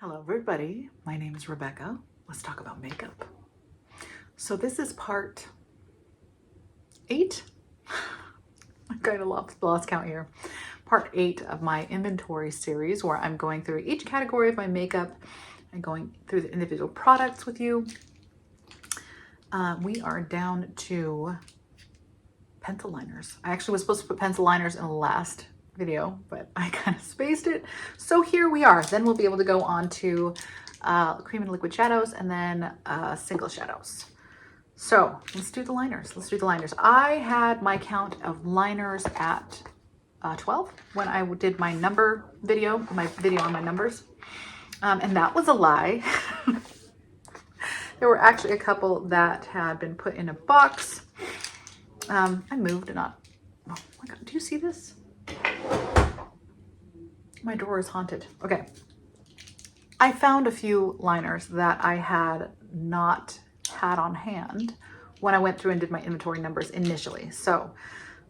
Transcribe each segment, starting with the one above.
Hello everybody, my name is Rebecca. Let's talk about makeup. So this is part 8. I kind of lost count here. Part 8 of my inventory series where I'm going through each category of my makeup and going through the individual products with you. We are down to pencil liners. I actually was supposed to put pencil liners in the last video, but I kind of spaced it. So here we are. Then we'll be able to go on to cream and liquid shadows and then single shadows. So let's do the liners. I had my count of liners at 12 when I did my number video, on my numbers. And that was a lie. There were actually a couple that had been put in a box. I moved and not, oh my God, do you see this? My drawer is haunted. Okay. I found a few liners that I had not had on hand when I went through and did my inventory numbers initially. So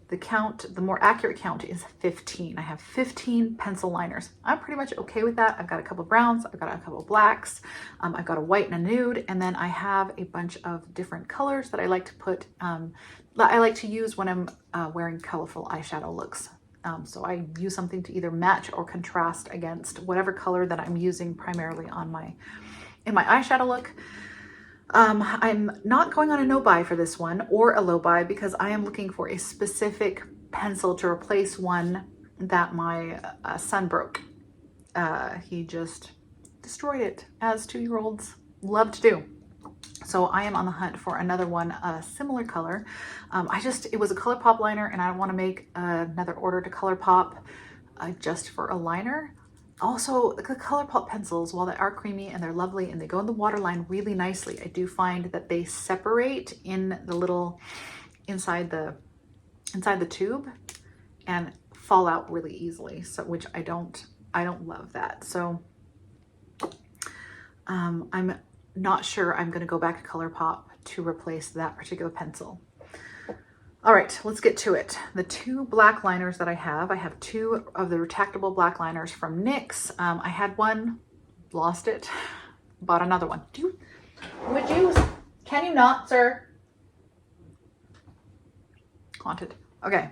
the more accurate count is 15. I have 15 pencil liners. I'm pretty much okay with that. I've got a couple browns, I've got a couple blacks, I've got a white and a nude, and then I have a bunch of different colors that I like to put, I like to use when I'm wearing colorful eyeshadow looks. So I use something to either match or contrast against whatever color that I'm using primarily in my eyeshadow look. I'm not going on a no buy for this one or a low buy because I am looking for a specific pencil to replace one that my son broke. He just destroyed it, as 2-year-olds love to do. So I am on the hunt for another one, a similar color. It was a ColourPop liner and I want to make another order to ColourPop just for a liner. Also, the ColourPop pencils, while they are creamy and they're lovely and they go in the waterline really nicely, I do find that they separate in the little, inside the tube and fall out really easily. So, which I don't love that. So I'm not sure I'm going to go back to ColourPop to replace that particular pencil. All right, let's get to it. The 2 black liners that I have 2 of the retractable black liners from NYX. I had one, lost it, bought another one. Can you not, sir? Haunted. Okay.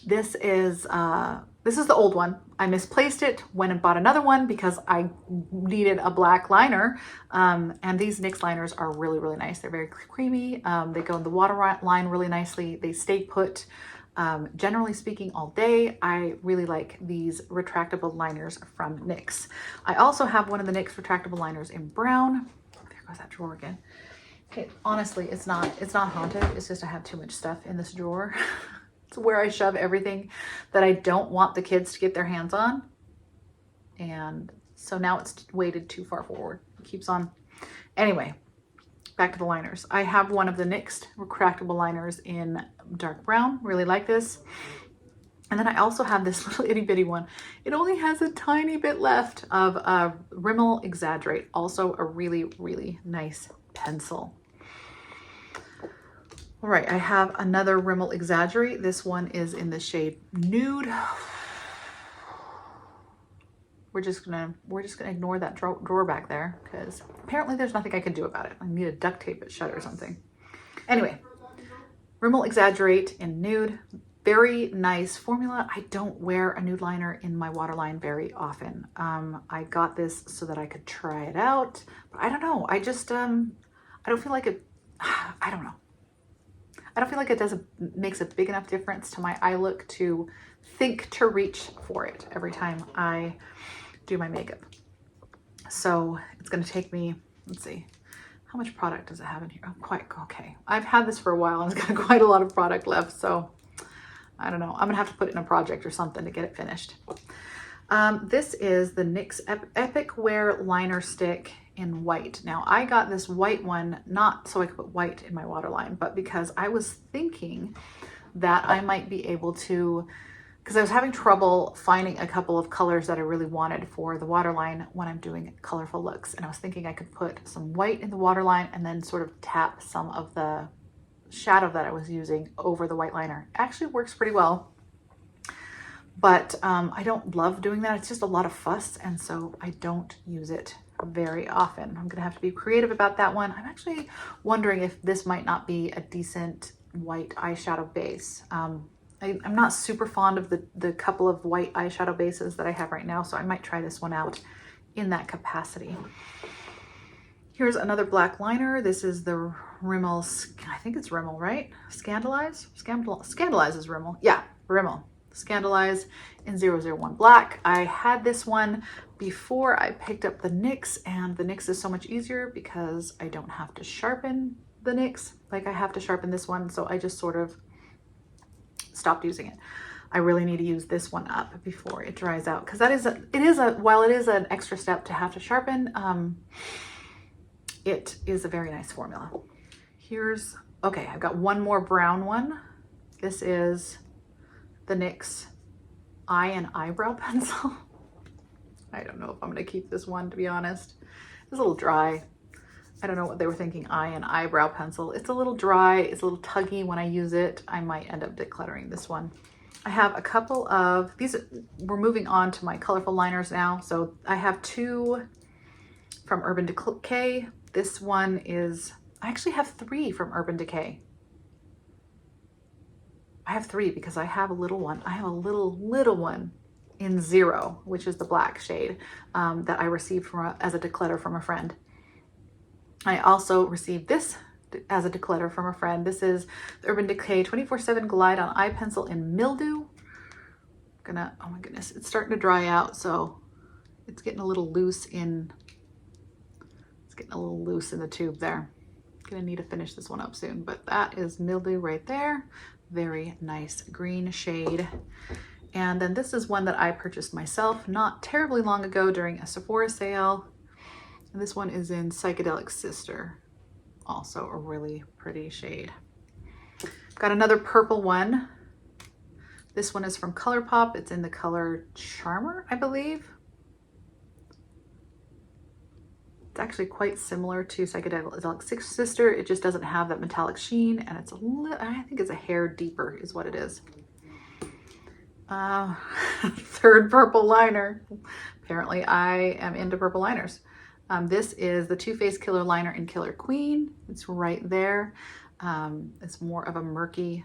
This is the old one. I misplaced it, went and bought another one because I needed a black liner. And these NYX liners are really, really nice. They're very creamy. They go in the water line really nicely. They stay put, generally speaking, all day. I really like these retractable liners from NYX. I also have one of the NYX retractable liners in brown. There goes that drawer again. Okay, honestly, it's not haunted. It's just I have too much stuff in this drawer. It's where I shove everything that I don't want the kids to get their hands on. And so now it's weighted too far forward. It keeps on. Anyway, back to the liners. I have one of the NYX retractable liners in dark brown. Really like this. And then I also have this little itty bitty one. It only has a tiny bit left of Rimmel Exaggerate. Also a really, really nice pencil. All right, I have another Rimmel Exaggerate. This one is in the shade Nude. We're just gonna ignore that drawer back there because apparently there's nothing I can do about it. I need to duct tape it shut or something. Anyway, Rimmel Exaggerate in Nude. Very nice formula. I don't wear a nude liner in my waterline very often. I got this so that I could try it out, but I don't know. I just, I don't feel like it, I don't know. I don't feel like it makes a big enough difference to my eye look to think to reach for it every time I do my makeup. So it's going to take me, let's see, how much product does it have in here? Oh, quite okay. I've had this for a while and it's got quite a lot of product left. So I don't know. I'm going to have to put it in a project or something to get it finished. This is the NYX Epic Wear Liner Stick in white. Now I got this white one, not so I could put white in my waterline, but because I was thinking that I might be able to, because I was having trouble finding a couple of colors that I really wanted for the waterline when I'm doing colorful looks. And I was thinking I could put some white in the waterline and then sort of tap some of the shadow that I was using over the white liner. Actually works pretty well. but I don't love doing that. It's just a lot of fuss, and so I don't use it very often. I'm gonna have to be creative about that one. I'm actually wondering if this might not be a decent white eyeshadow base. I'm not super fond of the couple of white eyeshadow bases that I have right now, so I might try this one out in that capacity. Here's another black liner. This is the Rimmel, I think it's Rimmel, right? Scandalize? Scandalize is Rimmel. Yeah, Rimmel. Scandalize in 001 black. I had this one before I picked up the NYX, and the NYX is so much easier because I don't have to sharpen the NYX like I have to sharpen this one, so I just sort of stopped using it. I really need to use this one up before it dries out, because while it is an extra step to have to sharpen, it is a very nice formula. Okay, I've got one more brown one. This is the NYX Eye and Eyebrow Pencil. I don't know if I'm gonna keep this one, to be honest. It's a little dry. I don't know what they were thinking, eye and eyebrow pencil. It's a little dry, it's a little tuggy when I use it. I might end up decluttering this one. I have a couple of these. We're moving on to my colorful liners now. So I have two from Urban Decay. This one is, I actually have three from Urban Decay. I have three because I have a little one. I have a little one in 0, which is the black shade that I received as a declutter from a friend. I also received this as a declutter from a friend. This is the Urban Decay 24/7 Glide on Eye Pencil in Mildew. Oh my goodness, it's starting to dry out, so it's getting a little loose in the tube there. Gonna need to finish this one up soon, but that is Mildew right there. Very nice green shade. And then this is one that I purchased myself not terribly long ago during a Sephora sale. And this one is in Psychedelic Sister. Also a really pretty shade. Got another purple one. This one is from ColourPop. It's in the color Charmer, I believe. It's actually quite similar to Psychedelic Sister. It just doesn't have that metallic sheen, and it's I think it's a hair deeper is what it is. Third purple liner. Apparently I am into purple liners. This is the Too Faced Killer Liner in Killer Queen. It's right there. It's more of a murky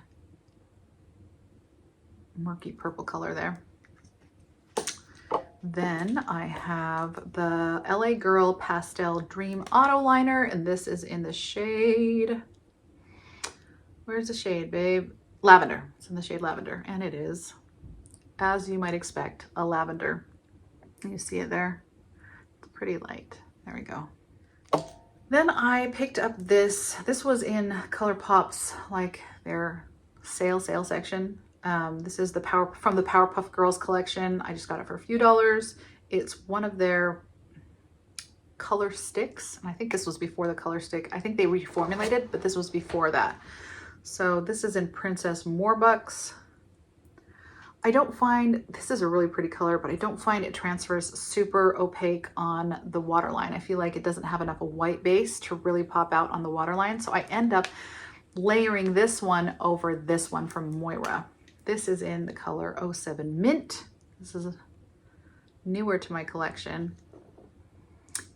purple color there. Then I have the LA Girl Pastel Dream Auto Liner, and this is in the shade, where's the shade, babe? Lavender. It's in the shade Lavender, and it is, as you might expect, a lavender. You see it there? It's pretty light. There we go. Then I picked up this was in ColourPop's, like their sale section. This is from the Powerpuff Girls collection. I just got it for a few dollars. It's one of their color sticks. And I think this was before the color stick. I think they reformulated, but this was before that. So this is in Princess Morbucks. I don't find, this is a really pretty color, but I don't find it transfers super opaque on the waterline. I feel like it doesn't have enough of a white base to really pop out on the waterline. So I end up layering this one over this one from Moira. This is in the color 07 Mint. This is newer to my collection.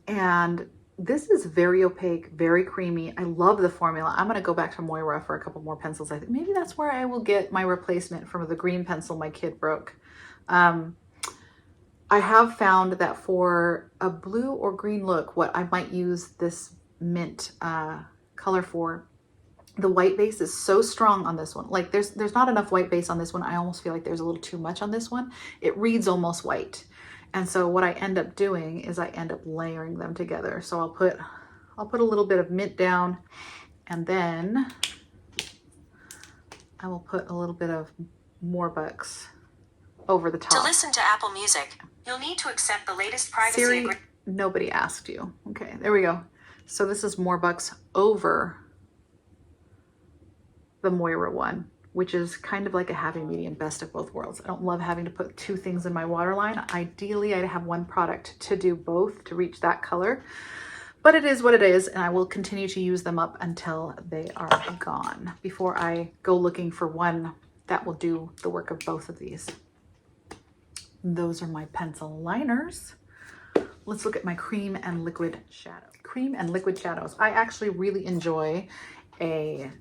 And this is very opaque, very creamy. I love the formula. I'm gonna go back to Moira for a couple more pencils. I think maybe that's where I will get my replacement for the green pencil my kid broke. I have found that for a blue or green look, what I might use this mint color for, the white base is so strong on this one. Like there's not enough white base on this one. I almost feel like there's a little too much on this one. It reads almost white. And so what I end up doing is I end up layering them together. So I'll put a little bit of mint down, and then I will put a little bit of Morbucks over the top. To listen to Apple Music, you'll need to accept the latest privacy agreement. Nobody asked you. Okay, there we go. So this is Morbucks over the Moira one, which is kind of like a happy medium, best of both worlds. I don't love having to put two things in my waterline. Ideally, I'd have one product to do both to reach that color, but it is what it is, and I will continue to use them up until they are gone before I go looking for one that will do the work of both of these. Those are my pencil liners. Let's look at my cream and liquid shadow. Cream and liquid shadows. I actually really enjoy a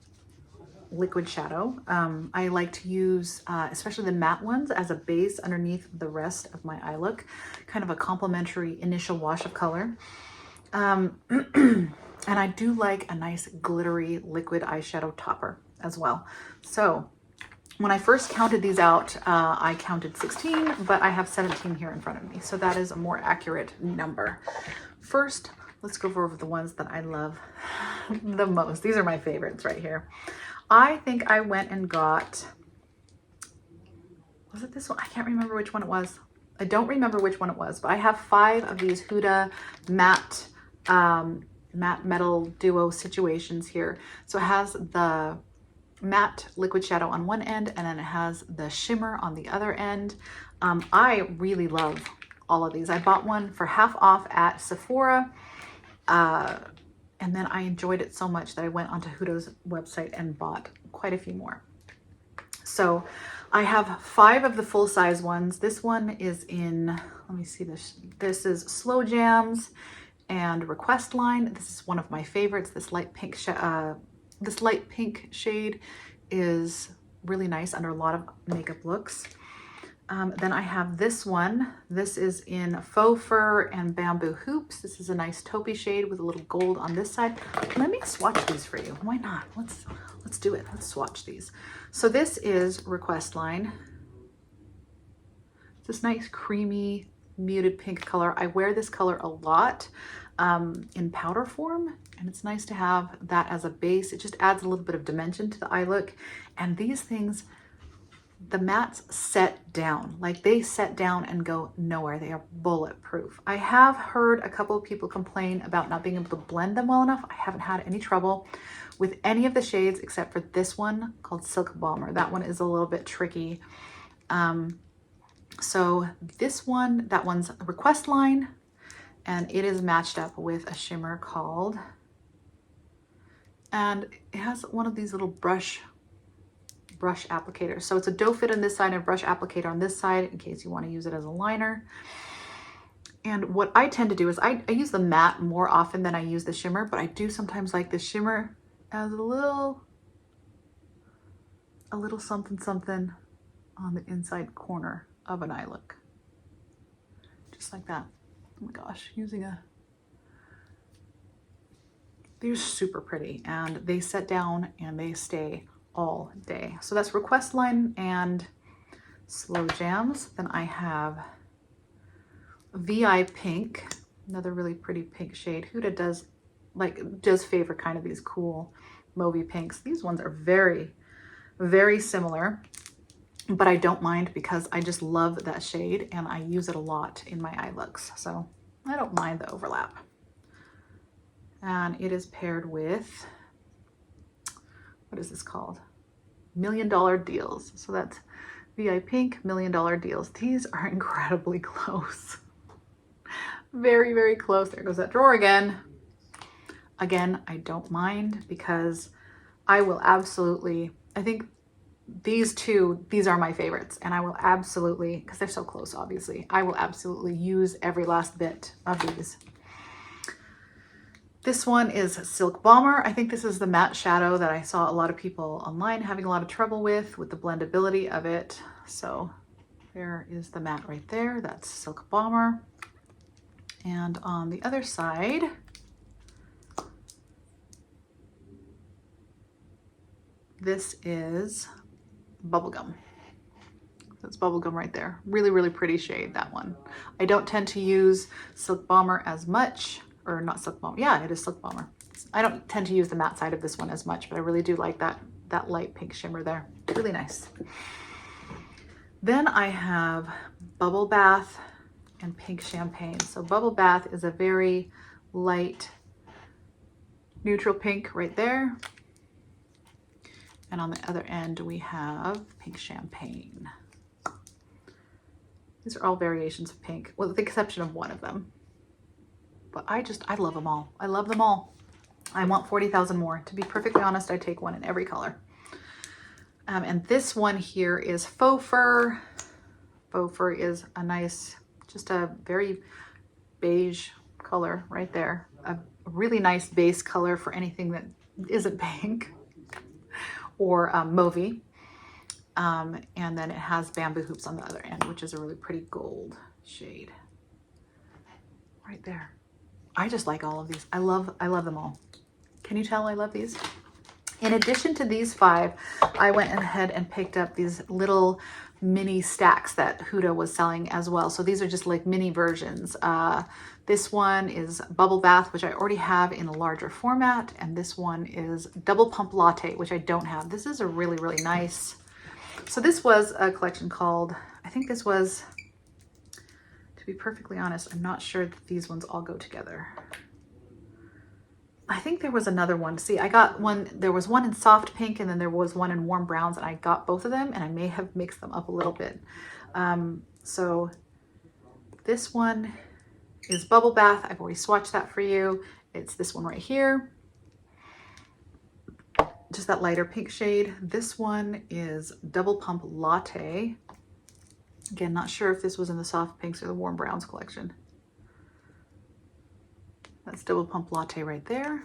liquid shadow. I like to use, especially the matte ones, as a base underneath the rest of my eye look. Kind of a complimentary initial wash of color. And I do like a nice glittery liquid eyeshadow topper as well. So when I first counted these out, I counted 16, but I have 17 here in front of me. So that is a more accurate number. First, let's go over the ones that I love the most. These are my favorites right here. I think I went and got, was it this one? I can't remember which one it was. I don't remember which one it was, but I have 5 of these Huda matte, matte metal duo situations here. So it has the matte liquid shadow on one end, and then it has the shimmer on the other end. I really love all of these. I bought one for half off at Sephora, and then I enjoyed it so much that I went onto Huda's website and bought quite a few more. So I have 5 of the full size ones. This one is in, let me see this. This is Slow Jams and Request Line. This is one of my favorites. This light pink shade is really nice under a lot of makeup looks. Then I have this one. This is in Faux Fur and Bamboo Hoops. This is a nice taupey shade with a little gold on this side. Let me swatch these for you. Why not? Let's do it. Let's swatch these. So this is Request Line. It's this nice creamy muted pink color. I wear this color a lot in powder form, and it's nice to have that as a base. It just adds a little bit of dimension to the eye look. And these things, the mattes set down, like they set down and go nowhere. They are bulletproof. I have heard a couple of people complain about not being able to blend them well enough. I haven't had any trouble with any of the shades except for this one called Silk Bomber. That one is a little bit tricky. So this one, that one's Request Line, and it is matched up with a shimmer called, and it has one of these little brush applicator. So it's a doe fit on this side and a brush applicator on this side in case you want to use it as a liner. And what I tend to do is I use the matte more often than I use the shimmer, but I do sometimes like the shimmer as a little something something on the inside corner of an eye look. Just like that. Oh my gosh, they're super pretty, and they set down and they stay all day. So that's Request Line and Slow Jams. Then I have VI Pink, another really pretty pink shade. Huda does favor kind of these cool mauvey pinks. These ones are very, very similar, but I don't mind because I just love that shade and I use it a lot in my eye looks. So I don't mind the overlap. And it is paired with, what is this called? $1 Million Deals. So that's VI Pink, $1 Million Deals. These are incredibly close. Very, very close. There goes that drawer again. Again, I don't mind because I will absolutely, I think these are my favorites, and I will absolutely, because they're so close, obviously, I will absolutely use every last bit of these. This one is Silk Bomber. I think this is the matte shadow that I saw a lot of people online having a lot of trouble with the blendability of it. So there is the matte right there. That's Silk Bomber. And on the other side, this is Bubblegum. That's Bubblegum right there. Really, really pretty shade, that one. I don't tend to use Silk Bomber as much, or not Silk Bomber. Yeah, it is Silk Bomber. I don't tend to use the matte side of this one as much, but I really do like that light pink shimmer there. Really nice. Then I have Bubble Bath and Pink Champagne. So Bubble Bath is a very light neutral pink right there. And on the other end, we have Pink Champagne. These are all variations of pink, with the exception of one of them. But I love them all. I love them all. I want 40,000 more. To be perfectly honest, I take one in every color. And this one here is Faux Fur Faux Fur is a nice, just a very beige color right there. A really nice base color for anything that isn't pink or mauvey. And then it has bamboo hoops on the other end, which is a really pretty gold shade right there. I just like all of these. I love them all. Can you tell I love these? In addition to these 5, I went ahead and picked up these little mini stacks that Huda was selling as well. So these are just like mini versions. This one is Bubble Bath, which I already have in a larger format. And this one is Double Pump Latte, which I don't have. This is a really, really nice. So this was a collection called, I think this was, to be perfectly honest, I'm not sure that these ones all go together. I think there was another one. See, I got one, there was one in soft pink and then there was one in warm browns, and I got both of them and I may have mixed them up a little bit. So this one is Bubble Bath. I've already swatched that for you. It's this one right here. Just that lighter pink shade. This one is Double Pump Latte. Again, not sure if this was in the soft pinks or the warm browns collection. That's Double Pump Latte right there.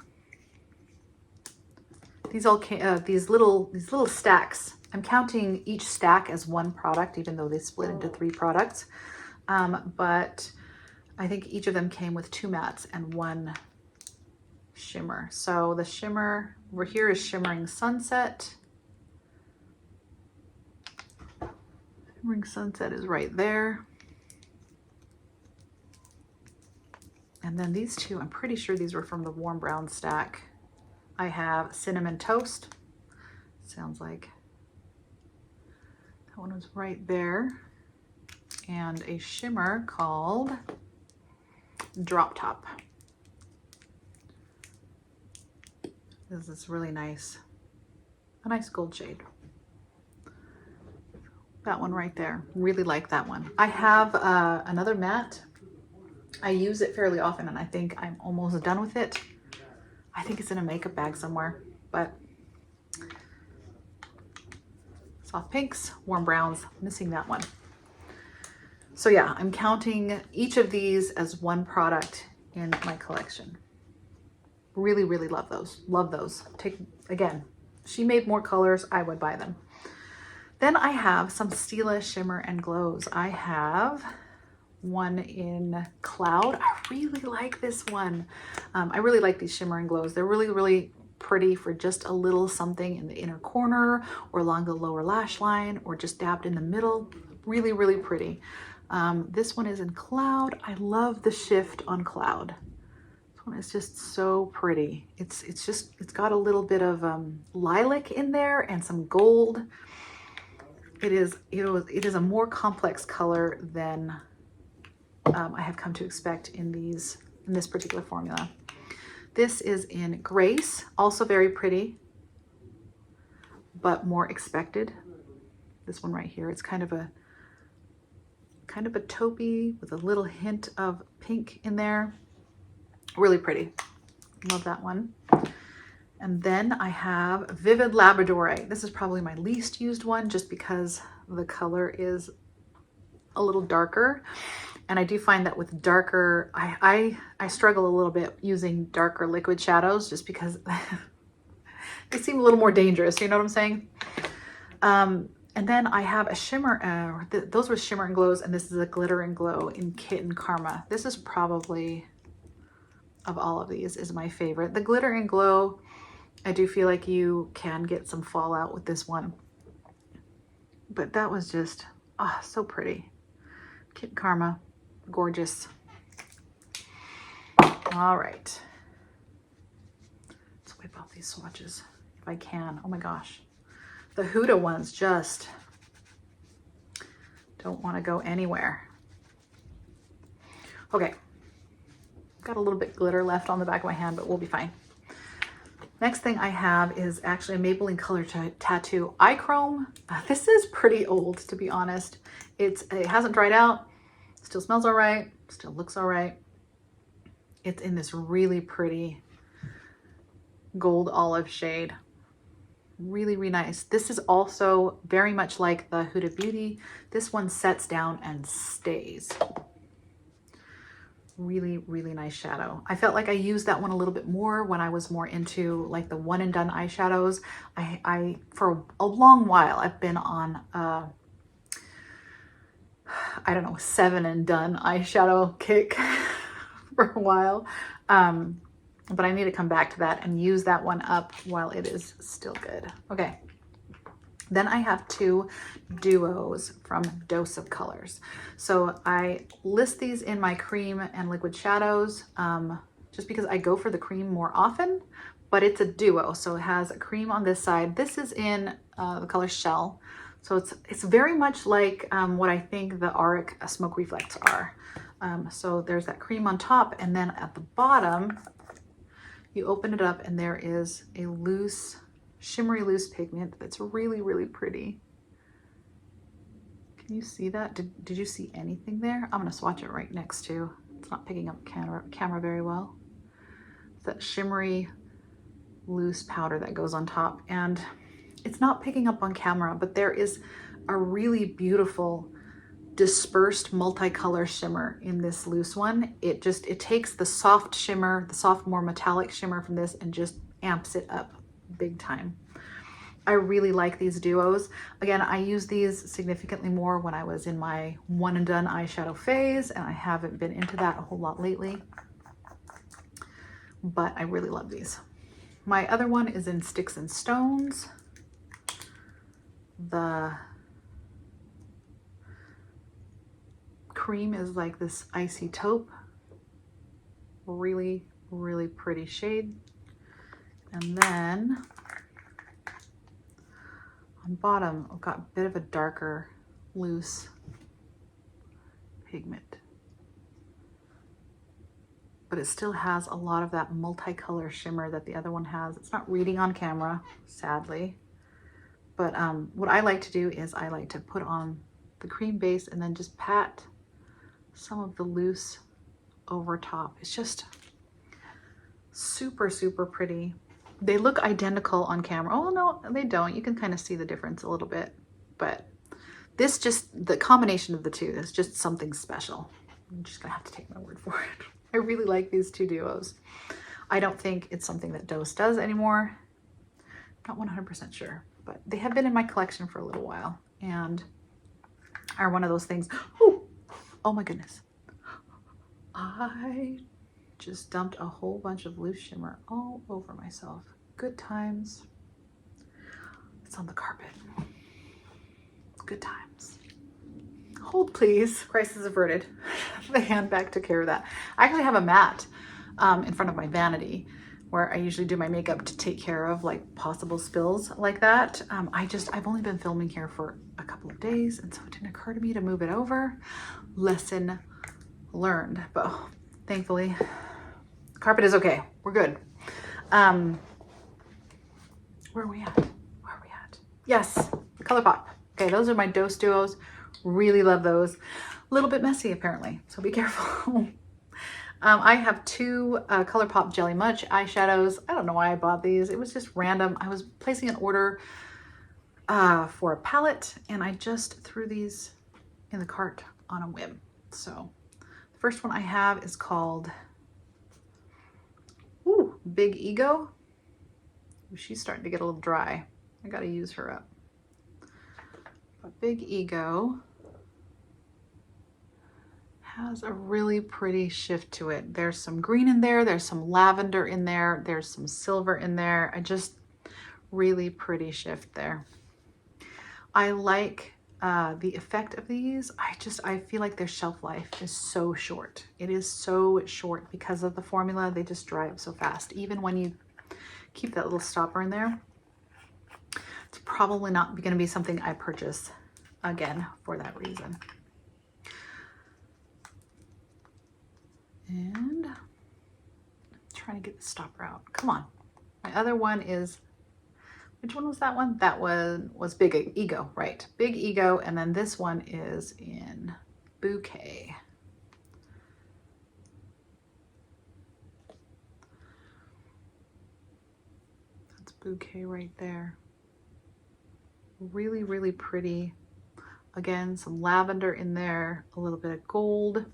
These all came, these little stacks. I'm counting each stack as one product, even though they split into 3 products. But I think each of them came with 2 mattes and 1 shimmer. So the shimmer over here is Shimmering Sunset. Shimmering Sunset is right there. And then these 2, I'm pretty sure these were from the warm brown stack. I have Cinnamon Toast. Sounds like that one was right there. And a shimmer called Drop Top. This is really nice. A nice gold shade. That one right there. Really like that one. I have another matte. I use it fairly often and I think I'm almost done with it. I think it's in a makeup bag somewhere, but soft pinks, warm browns, missing that one. So yeah, I'm counting each of these as one product in my collection. Really, really love those. Love those. Again, she made more colors, I would buy them. Then I have some Stila Shimmer and Glows. I have one in Cloud. I really like this one. I really like these Shimmer and Glows. They're really, really pretty for just a little something in the inner corner or along the lower lash line or just dabbed in the middle. Really, really pretty. This one is in Cloud. I love the shift on Cloud. This one is just so pretty. It's got a little bit of lilac in there and some gold. It is a more complex color than I have come to expect in this particular formula. This is in Grace, also very pretty, but more expected. This one right here, it's kind of a taupey with a little hint of pink in there. Really pretty. Love that one. And then I have Vivid Labradorite. This is probably my least used one just because the color is a little darker. And I do find that with darker, I struggle a little bit using darker liquid shadows just because they seem a little more dangerous. You know what I'm saying? And then I have a shimmer, those were Shimmer and Glows, and this is a Glitter and Glow in Kitten Karma. This is probably, of all of these, is my favorite. The Glitter and Glow, I do feel like you can get some fallout with this one. But that was just, so pretty. Kitten Karma, gorgeous. All right. Let's wipe off these swatches if I can. Oh my gosh. The Huda ones just don't want to go anywhere. Okay. Got a little bit glitter left on the back of my hand, but we'll be fine. Next thing I have is actually a Maybelline Color Tattoo Eye Chrome. This is pretty old, to be honest. It hasn't dried out. Still smells all right. Still looks all right. It's in this really pretty gold olive shade. Really, really nice. This is also very much like the Huda Beauty. This one sets down and stays. Really, really nice shadow. I felt like I used that one a little bit more when I was more into like the one and done eyeshadows. I for a long while, I've been on I don't know, 7 and done eyeshadow kick for a while. But I need to come back to that and use that one up while it is still good. Okay. Then I have 2 duos from Dose of Colors. So I list these in my cream and liquid shadows just because I go for the cream more often, but it's a duo. So it has a cream on this side. This is in the color Shell. So it's very much like what I think the Auric Smoke Reflex are. So there's that cream on top, and then at the bottom, you open it up and there is a loose, shimmery loose pigment that's really, really pretty. Can you see that? Did you see anything there? I'm gonna swatch it right next to. It's not picking up camera very well. It's that shimmery loose powder that goes on top, and it's not picking up on camera, but there is a really beautiful dispersed multicolor shimmer in this loose one. It takes the soft shimmer, the soft, more metallic shimmer from this and just amps it up big time. I really like these duos. Again, I use these significantly more when I was in my one and done eyeshadow phase, and I haven't been into that a whole lot lately, but I really love these. My other one is in Sticks and Stones. The cream is like this icy taupe. Really, really pretty shade. And then on bottom, I've got a bit of a darker, loose pigment. But it still has a lot of that multicolor shimmer that the other one has. It's not reading on camera, sadly. But what I like to do is I like to put on the cream base and then just pat some of the loose over top. It's just super, super pretty. They look identical on camera. Oh no, they don't. You can kind of see the difference a little bit, but this just, the combination of the two is just something special. I'm just gonna have to take my word for it. I really like these 2 duos. I don't think it's something that Dose does anymore. Not 100% sure, but they have been in my collection for a little while and are one of those things. Oh my goodness. I just dumped a whole bunch of loose shimmer all over myself. Good times. It's on the carpet. Good times. Hold please. Crisis averted. The handbag took care of that. I actually have a mat in front of my vanity where I usually do my makeup to take care of like possible spills like that. I've only been filming here for a couple of days, and so it didn't occur to me to move it over. Lesson learned, but thankfully carpet is okay. We're good. Where are we at? Where are we at? Yes, ColourPop. Okay, those are my Dose duos. Really love those. A little bit messy apparently, so be careful. I have 2 ColourPop Jelly Much eyeshadows. I don't know why I bought these. It was just random. I was placing an order for a palette, and I just threw these in the cart on a whim. So the first one I have is called Big Ego. She's starting to get a little dry. I gotta use her up. But Big Ego has a really pretty shift to it. There's some green in there, there's some lavender in there, there's some silver in there. Really pretty shift there. I like the effect of these. I feel like their shelf life is so short. It is so short because of the formula. They just dry up so fast. Even when you keep that little stopper in there, it's probably not going to be something I purchase again for that reason. And I'm trying to get the stopper out. Come on. My other one is, which one was that one? That one was Big Ego, right? Big Ego, and then this one is in Bouquet. That's Bouquet right there. Really, really pretty. Again, some lavender in there, a little bit of gold.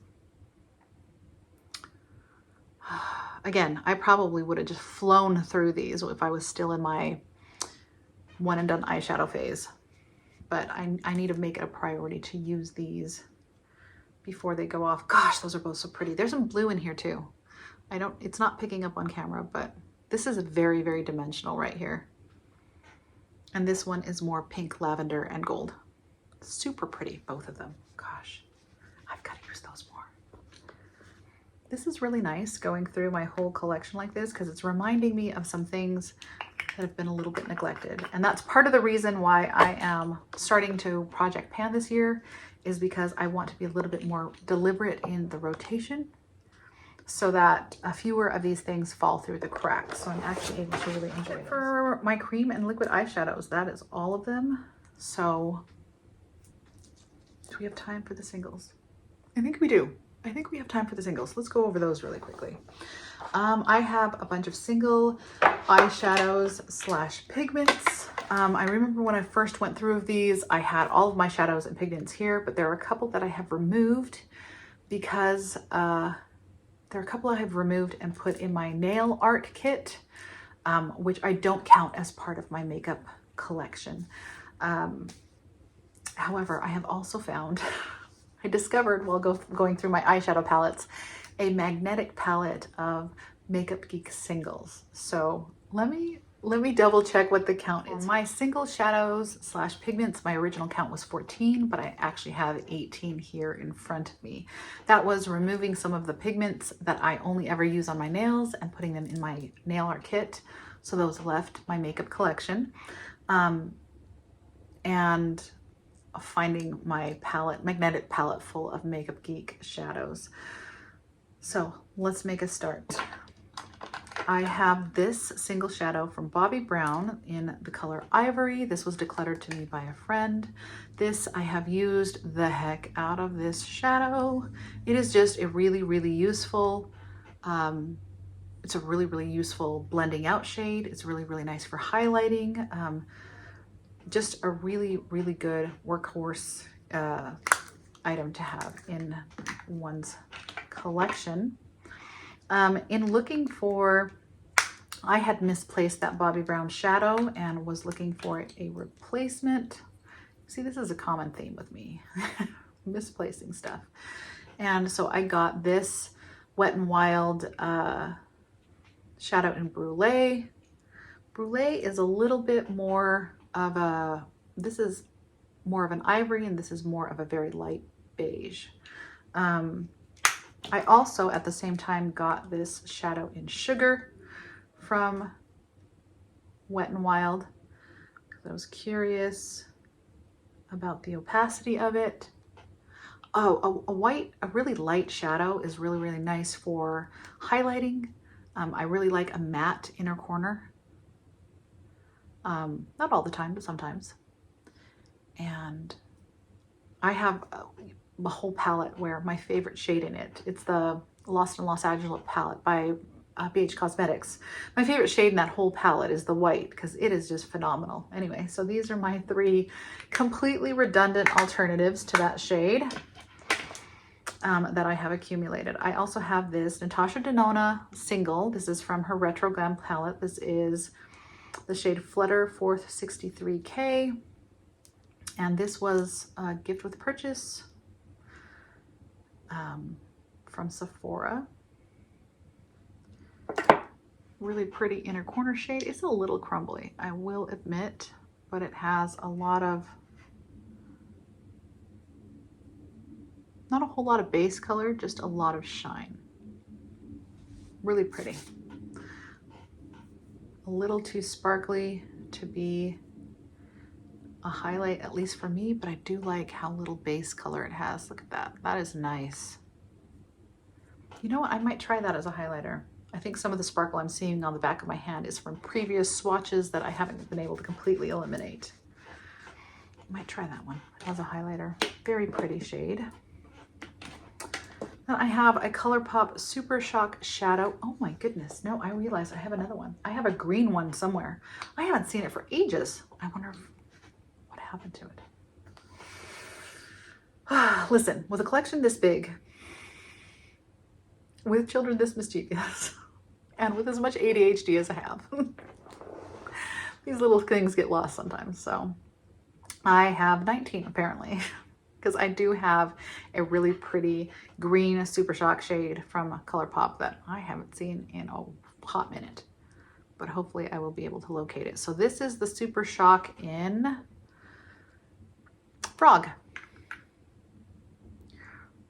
Again, I probably would have just flown through these if I was still in my one and done eyeshadow phase. But I need to make it a priority to use these before they go off. Gosh, those are both so pretty. There's some blue in here too. It's not picking up on camera, but this is very, very dimensional right here. And this one is more pink, lavender, and gold. Super pretty, both of them. Gosh, I've got to use those more. This is really nice going through my whole collection like this because it's reminding me of some things that have been a little bit neglected. And that's part of the reason why I am starting to project pan this year, is because I want to be a little bit more deliberate in the rotation so that a fewer of these things fall through the cracks. So I'm actually able to really enjoy it. For my cream and liquid eyeshadows, that is all of them. So do we have time for the singles? I think we do. I think we have time for the singles. Let's go over those really quickly. I have a bunch of single eyeshadows slash pigments. I remember when I first went through these, I had all of my shadows and pigments here, but there are a couple that I have removed because there are a couple I have removed and put in my nail art kit, which I don't count as part of my makeup collection. However, I have also found, I discovered while going through my eyeshadow palettes, a magnetic palette of Makeup Geek singles. So let me double check what the count is. My single shadows slash pigments, my original count was 14, but I actually have 18 here in front of me. That was removing some of the pigments that I only ever use on my nails and putting them in my nail art kit. So those left my makeup collection. And finding my palette, magnetic palette full of Makeup Geek shadows. So let's make a start. I have this single shadow from Bobbi Brown in the color Ivory. This was decluttered to me by a friend. This, I have used the heck out of this shadow. It is just a really, really useful, it's a really, really useful blending out shade. It's really, really nice for highlighting. Just a really, really good workhorse item to have in one's collection. In looking for, I had misplaced that Bobbi Brown shadow and was looking for a replacement. See, this is a common theme with me, misplacing stuff. And so I got this Wet n Wild shadow in Brulee. Brulee is a little bit more of a, this is more of an ivory and this is more of a very light beige. I also at the same time got this shadow in Sugar from Wet n Wild because I was curious about the opacity of it. Oh, a really light shadow is really, really nice for highlighting. I really like a matte inner corner. Not all the time, but sometimes. And I have a whole palette where my favorite shade in it, it's the Lost in Los Angeles palette by BH Cosmetics. My favorite shade in that whole palette is the white because it is just phenomenal. Anyway, so these are my 3 completely redundant alternatives to that shade that I have accumulated. I also have this Natasha Denona single. This is from her Retro Glam palette. This is the shade Flutter 463K. And this was a gift with purchase from Sephora. Really pretty inner corner shade. It's a little crumbly, I will admit, but it has a lot of, not a whole lot of base color, just a lot of shine. Really pretty. A little too sparkly to be a highlight, at least for me, but I do like how little base color it has. Look at that. That is nice. You know what? I might try that as a highlighter. I think some of the sparkle I'm seeing on the back of my hand is from previous swatches that I haven't been able to completely eliminate. I might try that one as a highlighter. Very pretty shade. Then I have a ColourPop Super Shock Shadow. Oh my goodness. No, I realize I have another one. I have a green one somewhere. I haven't seen it for ages. I wonder what happened to it? Listen, with a collection this big, with children this mischievous, and with as much ADHD as I have, these little things get lost sometimes. So I have 19 apparently, because I do have a really pretty green Super Shock shade from ColourPop that I haven't seen in a hot minute, but hopefully I will be able to locate it. So this is the Super Shock in Frog.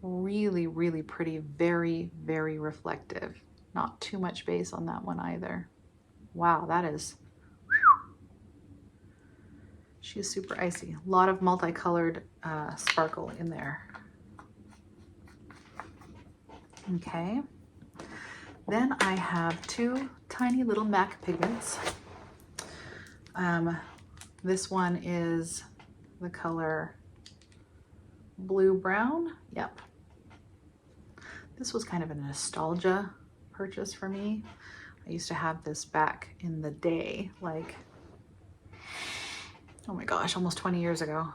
Really, really pretty, very, very reflective. Not too much base on that one either. Wow, that is, she's super icy. A lot of multicolored sparkle in there. Okay. Then I have two tiny little MAC pigments. This one is the color blue brown. Yep. This was kind of a nostalgia purchase for me. I used to have this back in the day, like, oh my gosh, almost 20 years ago.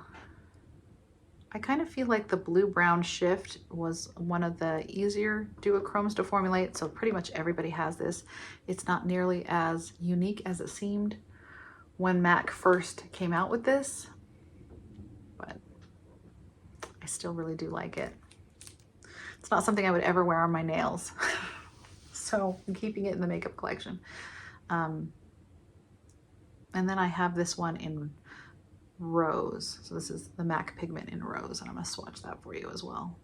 I kind of feel like the blue-brown shift was one of the easier duochromes to formulate, so pretty much everybody has this. It's not nearly as unique as it seemed when MAC first came out with this, but I still really do like it. It's not something I would ever wear on my nails, so I'm keeping it in the makeup collection. And then I have this one in Rose. So this is the MAC pigment in Rose, and I'm gonna swatch that for you as well.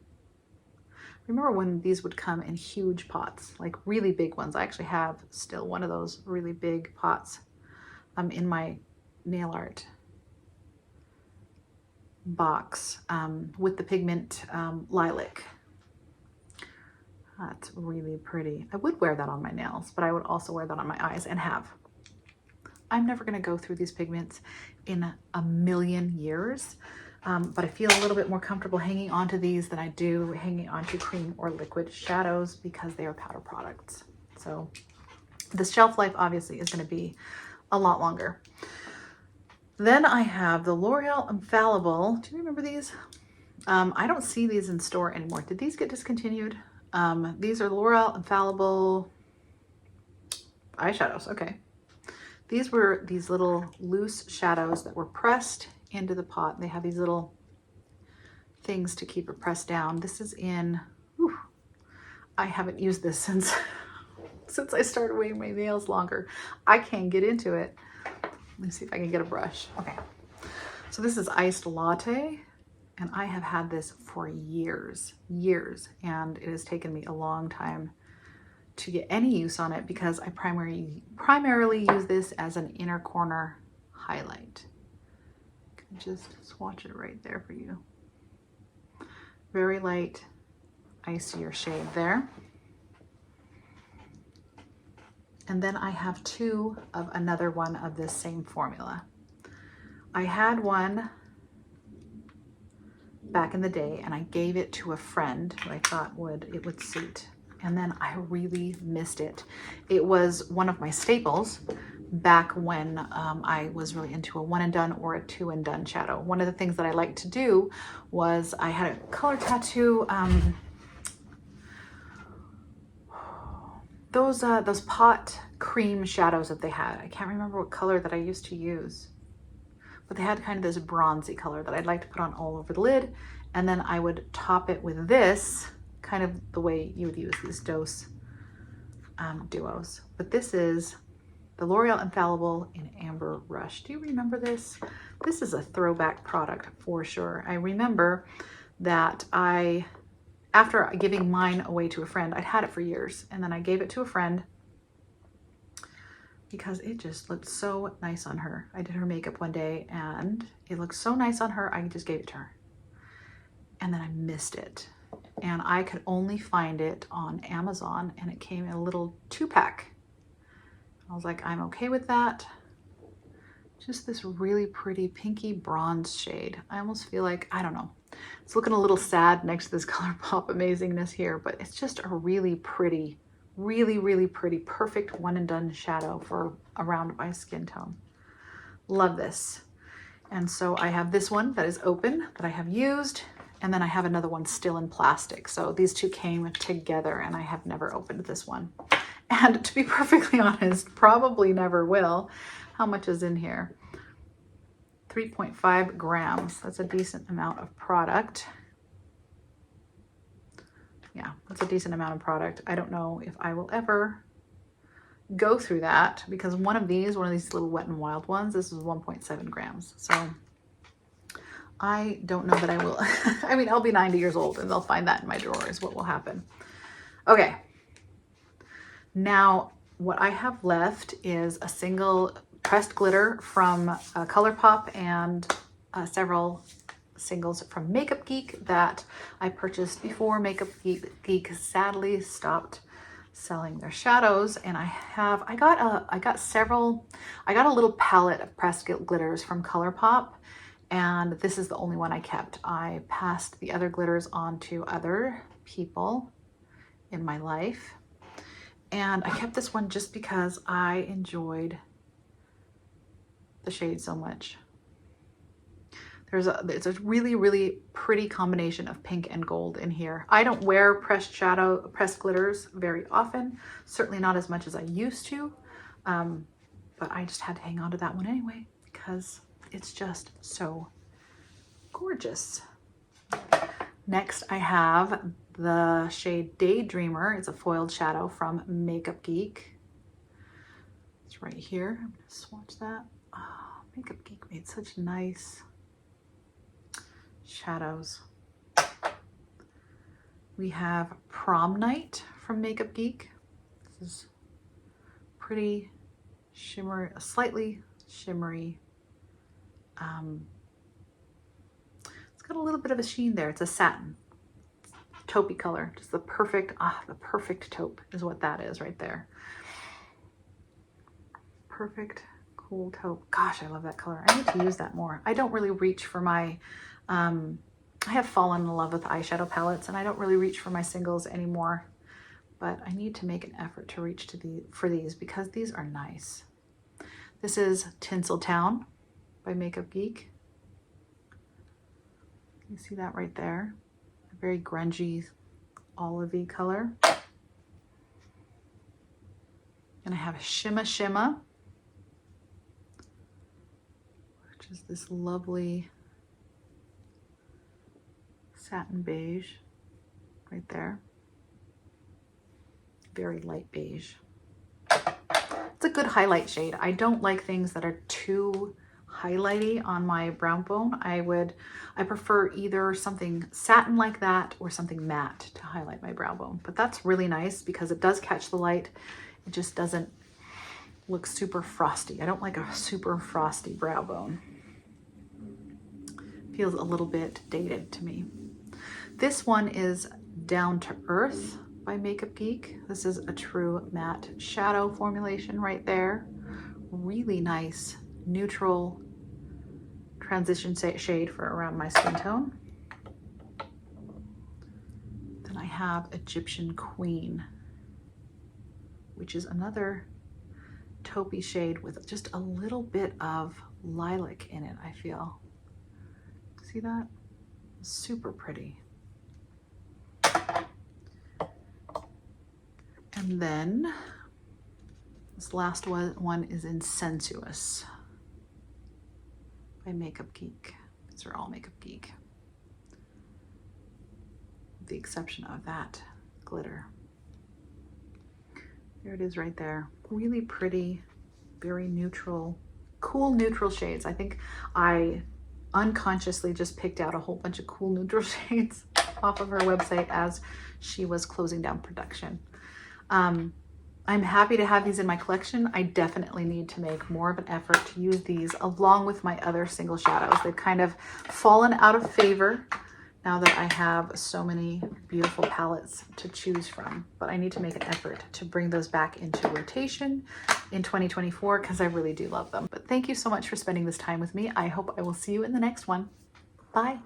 Remember when these would come in huge pots, like really big ones? I actually have still one of those really big pots in my nail art box with the pigment lilac. That's really pretty. I would wear that on my nails, but I would also wear that on my eyes and have. I'm never gonna go through these pigments in a million years, but I feel a little bit more comfortable hanging onto these than I do hanging onto cream or liquid shadows because they are powder products. So the shelf life obviously is gonna be a lot longer. Then I have the L'Oreal Infallible. Do you remember these? I don't see these in store anymore. Did these get discontinued? These are L'Oreal Infallible eyeshadows. Okay. These were these little loose shadows that were pressed into the pot. They have these little things to keep it pressed down. This is in, whew, I haven't used this since I started wearing my nails longer. I can't get into it. Let me see if I can get a brush. Okay. So this is Iced Latte, and I have had this for years, and it has taken me a long time to get any use on it because I primarily use this as an inner corner highlight. I can just swatch it right there for you. Very light, icier shade there. And then I have two of another one of this same formula. I had one back in the day and I gave it to a friend who I thought it would suit. And then I really missed it. It was one of my staples back when I was really into a one and done or a two and done shadow. One of the things that I liked to do was I had a color tattoo, those pot cream shadows that they had. I can't remember what color that I used to use, but they had kind of this bronzy color that I'd like to put on all over the lid. And then I would top it with this, kind of the way you would use these Dose duos. But this is the L'Oreal Infallible in Amber Rush. Do you remember this? This is a throwback product for sure. I remember that after giving mine away to a friend, I'd had it for years, and then I gave it to a friend because it just looked so nice on her. I did her makeup one day and it looked so nice on her, I just gave it to her. And then I missed it. And I could only find it on Amazon, and it came in a little 2-pack. I was like, I'm okay with that. Just this really pretty pinky bronze shade. I almost feel like, I don't know, it's looking a little sad next to this ColourPop amazingness here, but it's just a really pretty, really pretty, perfect one and done shadow for around my skin tone. Love this. And so I have this one that is open that I have used, and then I have another one still in plastic. So these two came together and I have never opened this one. And to be perfectly honest, probably never will. How much is in here? 3.5 grams. That's a decent amount of product. Yeah, that's a decent amount of product. I don't know if I will ever go through that because one of these little Wet n Wild ones, this is 1.7 grams. So I don't know that I will. I mean, I'll be 90 years old and they'll find that in my drawer is what will happen. Okay. Now, what I have left is a single pressed glitter from ColourPop and several singles from Makeup Geek that I purchased before Makeup Geek sadly stopped selling their shadows. And I got a little palette of pressed glitters from ColourPop, and this is the only one I kept. I passed the other glitters on to other people in my life, and I kept this one just because I enjoyed the shade so much. It's a really, really pretty combination of pink and gold in here. I don't wear pressed glitters very often, certainly not as much as I used to, but I just had to hang on to that one anyway because it's just so gorgeous. Next, I have the shade Daydreamer. It's a foiled shadow from Makeup Geek. It's right here. I'm gonna swatch that. Oh, Makeup Geek made such nice shadows. We have Prom Night from Makeup Geek. This is pretty shimmery, slightly shimmery. It's got a little bit of a sheen there. It's a satin, taupey color. Just the perfect taupe is what that is right there. Perfect, cool taupe. Gosh, I love that color. I need to use that more. I don't really reach for my I have fallen in love with eyeshadow palettes and I don't really reach for my singles anymore, but I need to make an effort to reach for these because these are nice. This is Tinseltown by Makeup Geek. You see that right there? A very grungy olivey color. And I have Shimma Shimma, which is this lovely satin beige right there. Very light beige. It's a good highlight shade. I don't like things that are too highlighty on my brow bone. I prefer either something satin like that or something matte to highlight my brow bone. But that's really nice because it does catch the light. It just doesn't look super frosty. I don't like a super frosty brow bone. Feels a little bit dated to me. This one is Down to Earth by Makeup Geek. This is a true matte shadow formulation right there. Really nice neutral transition shade for around my skin tone. Then I have Egyptian Queen, which is another taupey shade with just a little bit of lilac in it, I feel. See that? Super pretty. And then this last one is Insensuous by Makeup Geek. These are all Makeup Geek, with the exception of that glitter. There it is right there. Really pretty, very neutral, cool neutral shades. I think I unconsciously just picked out a whole bunch of cool neutral shades off of her website as she was closing down production. I'm happy to have these in my collection. I definitely need to make more of an effort to use these along with my other single shadows. They've kind of fallen out of favor now that I have so many beautiful palettes to choose from, but I need to make an effort to bring those back into rotation in 2024 because I really do love them. But thank you so much for spending this time with me. I hope I will see you in the next one. Bye.